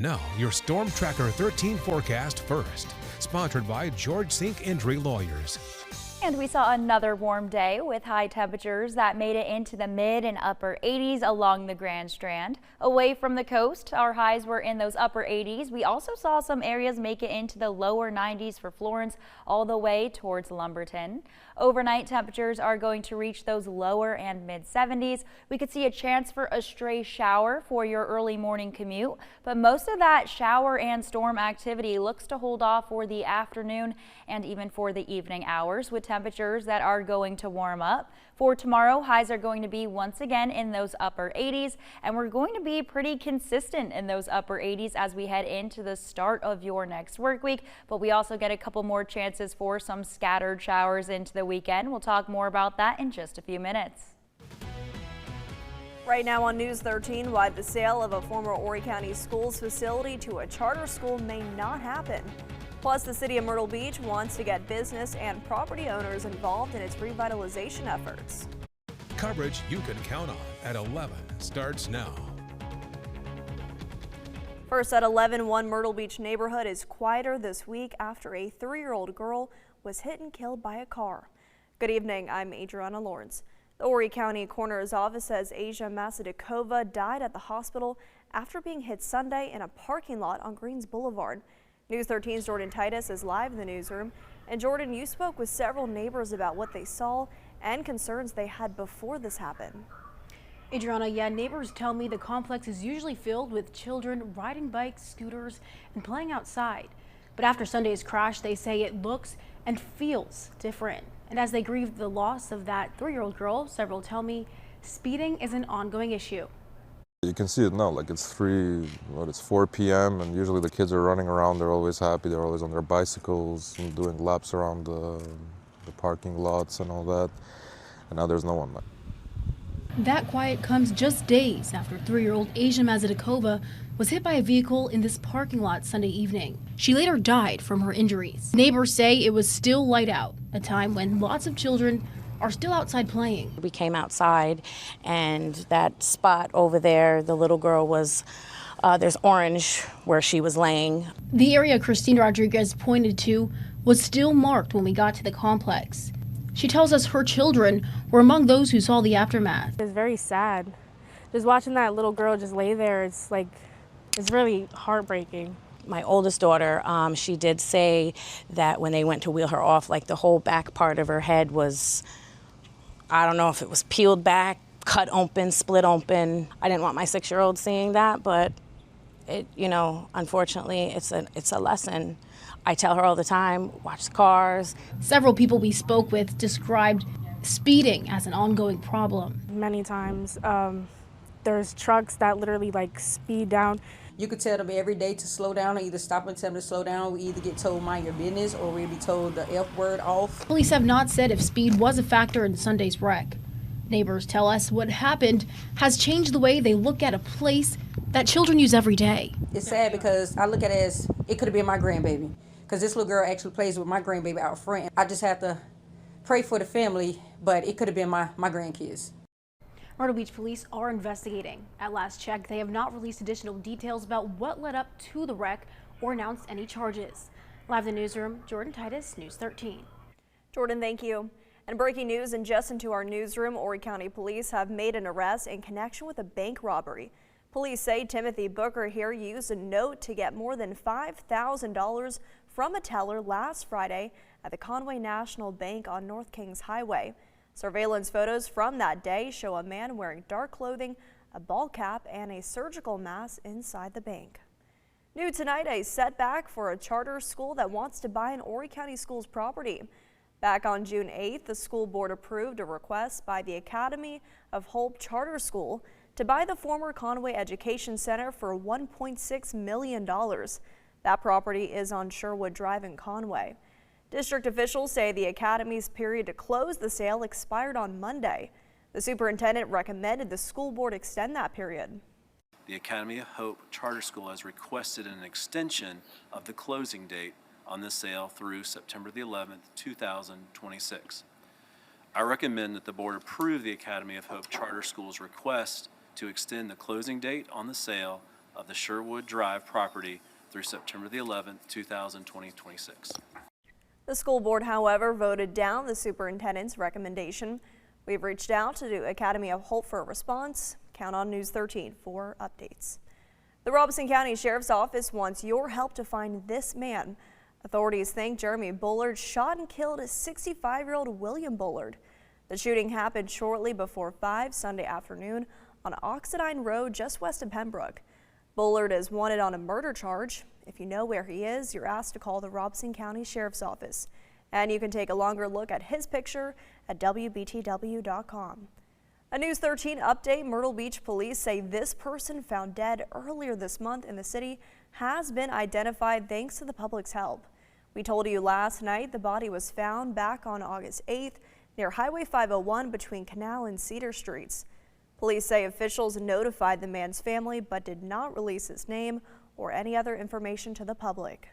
Now, your Storm Tracker 13 forecast first, sponsored by George Sink Injury Lawyers. And we saw another warm day with high temperatures that made it into the mid and upper 80s along the Grand Strand. Away from the coast, our highs were in those upper 80s. We also saw some areas make it into the lower 90s for Florence all the way towards Lumberton. Overnight temperatures are going to reach those lower and mid 70s. We could see a chance for a stray shower for your early morning commute, but most of that shower and storm activity looks to hold off for the afternoon and even for the evening hours, with temperatures that are going to warm up. For tomorrow, highs are going to be once again in those upper 80s, and we're going to be pretty consistent in those upper 80s as we head into the start of your next work week. But we also get a couple more chances for some scattered showers into the weekend. We'll talk more about that in just a few minutes. Right now on News 13, why the sale of a former Horry County Schools facility to a charter school may not happen. Plus, the city of Myrtle Beach wants to get business and property owners involved in its revitalization efforts. Coverage you can count on at 11 starts now. First at 11, one Myrtle Beach neighborhood is quieter this week after a 3-year-old girl was hit and killed by a car. Good evening, I'm Adriana Lawrence. The Horry County Coroner's Office says Asia Masadikova died at the hospital after being hit Sunday in a parking lot on Greens Boulevard. News 13's Jordan Titus is live in the newsroom. And Jordan, you spoke with several neighbors about what they saw and concerns they had before this happened. Adriana, yeah, neighbors tell me the complex is usually filled with children riding bikes, scooters, and playing outside. But after Sunday's crash, they say it looks and feels different. And as they grieve the loss of that 3-year-old girl, several tell me speeding is an ongoing issue. You can see it now, like it's 4 p.m. and usually the kids are running around, they're always happy, they're always on their bicycles and doing laps around the parking lots and all that, and now there's no one. That quiet comes just days after 3-year-old Asia Masadikova was hit by a vehicle in this parking lot Sunday evening. She later died from her injuries. Neighbors say it was still light out, a time when lots of children are still outside playing. We came outside and that spot over there, the little girl was, there's orange where she was laying. The area Christine Rodriguez pointed to was still marked when we got to the complex. She tells us her children were among those who saw the aftermath. It's very sad. Just watching that little girl just lay there, it's really heartbreaking. My oldest daughter, she did say that when they went to wheel her off, like the whole back part of her head was, I don't know if it was peeled back, cut open, split open. I didn't want my 6-year-old seeing that, but it, unfortunately, it's a lesson. I tell her all the time, watch the cars. Several people we spoke with described speeding as an ongoing problem. Many times, there's trucks that literally speed down. You could tell them every day to slow down or either stop and tell them to slow down. We either get told mind your business or we'll be told the F word off. Police have not said if speed was a factor in Sunday's wreck. Neighbors tell us what happened has changed the way they look at a place that children use every day. It's sad because I look at it as it could have been my grandbaby, because this little girl actually plays with my grandbaby out front. I just have to pray for the family, but it could have been my grandkids. Myrtle Beach police are investigating. At last check, they have not released additional details about what led up to the wreck or announced any charges. Live in the newsroom, Jordan Titus, News 13. Jordan, thank you. And breaking news, and just into our newsroom, Horry County police have made an arrest in connection with a bank robbery. Police say Timothy Booker here used a note to get more than $5,000 from a teller last Friday at the Conway National Bank on North Kings Highway. Surveillance photos from that day show a man wearing dark clothing, a ball cap, and a surgical mask inside the bank. New tonight, a setback for a charter school that wants to buy an Horry County Schools property. Back on June 8th, the school board approved a request by the Academy of Hope Charter School to buy the former Conway Education Center for $1.6 million. That property is on Sherwood Drive in Conway. District officials say the Academy's period to close the sale expired on Monday. The superintendent recommended the school board extend that period. The Academy of Hope Charter School has requested an extension of the closing date on this sale through September the 11th, 2026. I recommend that the board approve the Academy of Hope Charter School's request to extend the closing date on the sale of the Sherwood Drive property through September the 11th, 2026. The school board, however, voted down the superintendent's recommendation. We've reached out to the Academy of Hope for a response. Count on News 13 for updates. The Robeson County Sheriff's Office wants your help to find this man. Authorities think Jeremy Bullard shot and killed 65-year-old William Bullard. The shooting happened shortly before 5 Sunday afternoon on Oxidine Road just west of Pembroke. Bullard is wanted on a murder charge. If you know where he is, you're asked to call the Robeson County Sheriff's Office. And you can take a longer look at his picture at WBTW.com. A News 13 update, Myrtle Beach police say this person found dead earlier this month in the city has been identified thanks to the public's help. We told you last night the body was found back on August 8th near Highway 501 between Canal and Cedar Streets. Police say officials notified the man's family but did not release his name or any other information to the public.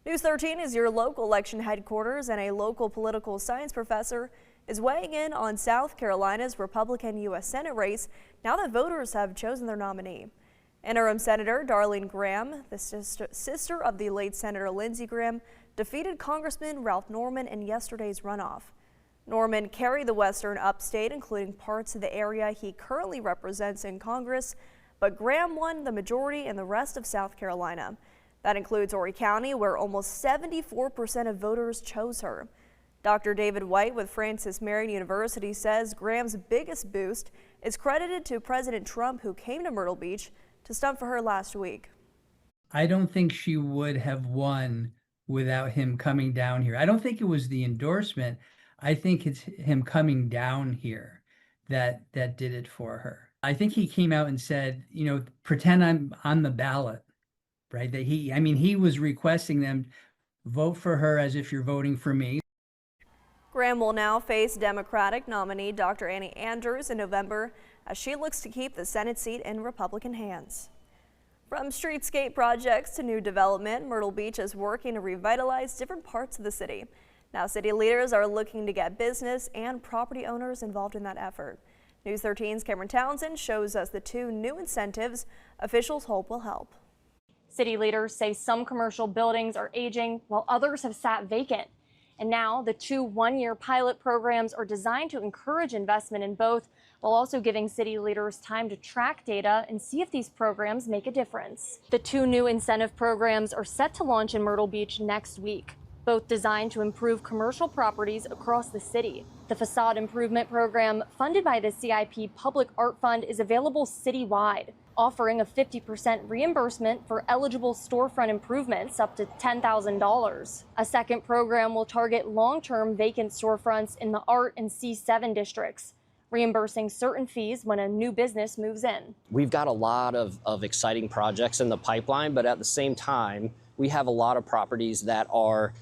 News 13 is your local election headquarters, and a local political science professor is weighing in on South Carolina's Republican U.S. Senate race now that voters have chosen their nominee. Interim Senator Darlene Graham, the sister of the late Senator Lindsey Graham, defeated Congressman Ralph Norman in yesterday's runoff. Norman carried the western upstate, including parts of the area he currently represents in Congress, but Graham won the majority in the rest of South Carolina. That includes Horry County, where almost 74% of voters chose her. Dr. David White with Francis Marion University says Graham's biggest boost is credited to President Trump, who came to Myrtle Beach to stump for her last week. I don't think she would have won without him coming down here. I don't think it was the endorsement. I think it's him coming down here that did it for her. I think he came out and said, you know, pretend I'm on the ballot, right? That he was requesting them vote for her as if you're voting for me. Graham will now face Democratic nominee Dr. Annie Andrews in November as she looks to keep the Senate seat in Republican hands. From streetscape projects to new development, Myrtle Beach is working to revitalize different parts of the city. Now city leaders are looking to get business and property owners involved in that effort. News 13's Cameron Townsend shows us the 2 new incentives officials hope will help. City leaders say some commercial buildings are aging while others have sat vacant. And now the 2 one-year pilot programs are designed to encourage investment in both, while also giving city leaders time to track data and see if these programs make a difference. The 2 new incentive programs are set to launch in Myrtle Beach next week, both designed to improve commercial properties across the city. The Facade Improvement Program, funded by the CIP Public Art Fund, is available citywide, offering a 50% reimbursement for eligible storefront improvements up to $10,000. A second program will target long-term vacant storefronts in the Art and C7 districts, reimbursing certain fees when a new business moves in. We've got a lot of exciting projects in the pipeline, but at the same time, we have a lot of properties that were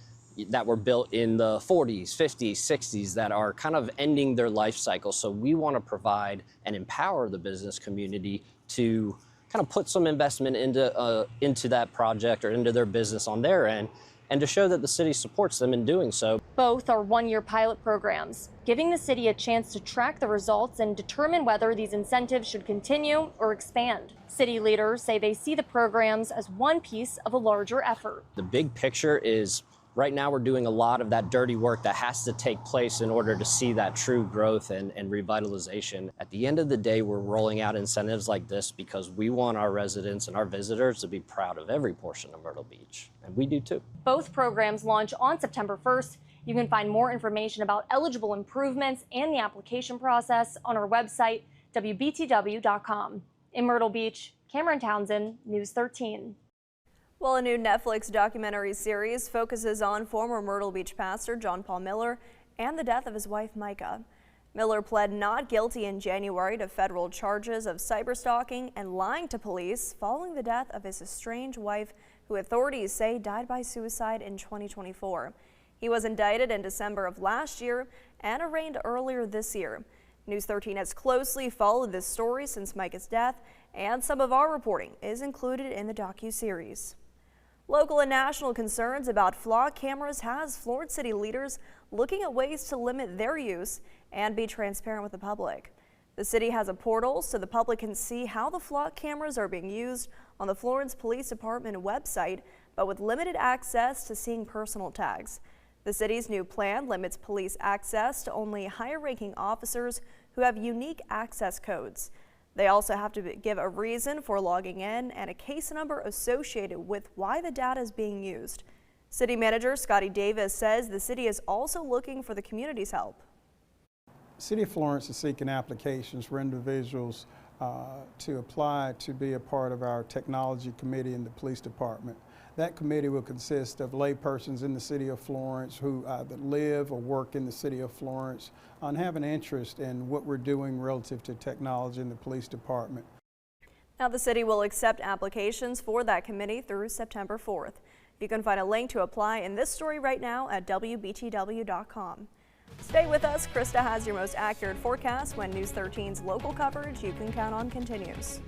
built in the 40s, 50s, 60s that are kind of ending their life cycle. So we want to provide and empower the business community to kind of put some investment into that project or into their business on their end, and to show that the city supports them in doing so. Both are one-year pilot programs, giving the city a chance to track the results and determine whether these incentives should continue or expand. City leaders say they see the programs as one piece of a larger effort. The big picture is, right now we're doing a lot of that dirty work that has to take place in order to see that true growth and revitalization. At the end of the day, we're rolling out incentives like this because we want our residents and our visitors to be proud of every portion of Myrtle Beach, and we do too. Both programs launch on September 1st. You can find more information about eligible improvements and the application process on our website, WBTW.com. In Myrtle Beach, Cameron Townsend, News 13. Well, a new Netflix documentary series focuses on former Myrtle Beach pastor John Paul Miller and the death of his wife, Micah. Miller pled not guilty in January to federal charges of cyberstalking and lying to police following the death of his estranged wife, who authorities say died by suicide in 2024. He was indicted in December of last year and arraigned earlier this year. News 13 has closely followed this story since Micah's death, and some of our reporting is included in the docu-series. Local and national concerns about flock cameras has Florence city leaders looking at ways to limit their use and be transparent with the public. The city has a portal so the public can see how the flock cameras are being used, on the Florence Police Department website, but with limited access to seeing personal tags. The city's new plan limits police access to only higher-ranking officers who have unique access codes. They also have to give a reason for logging in and a case number associated with why the data is being used. City Manager Scotty Davis says the city is also looking for the community's help. City of Florence is seeking applications for individuals to apply to be a part of our technology committee in the police department. That committee will consist of laypersons in the city of Florence who either live or work in the city of Florence and have an interest in what we're doing relative to technology in the police department. Now the city will accept applications for that committee through September 4th. You can find a link to apply in this story right now at WBTW.com. Stay with us. Krista has your most accurate forecast when News 13's local coverage you can count on continues.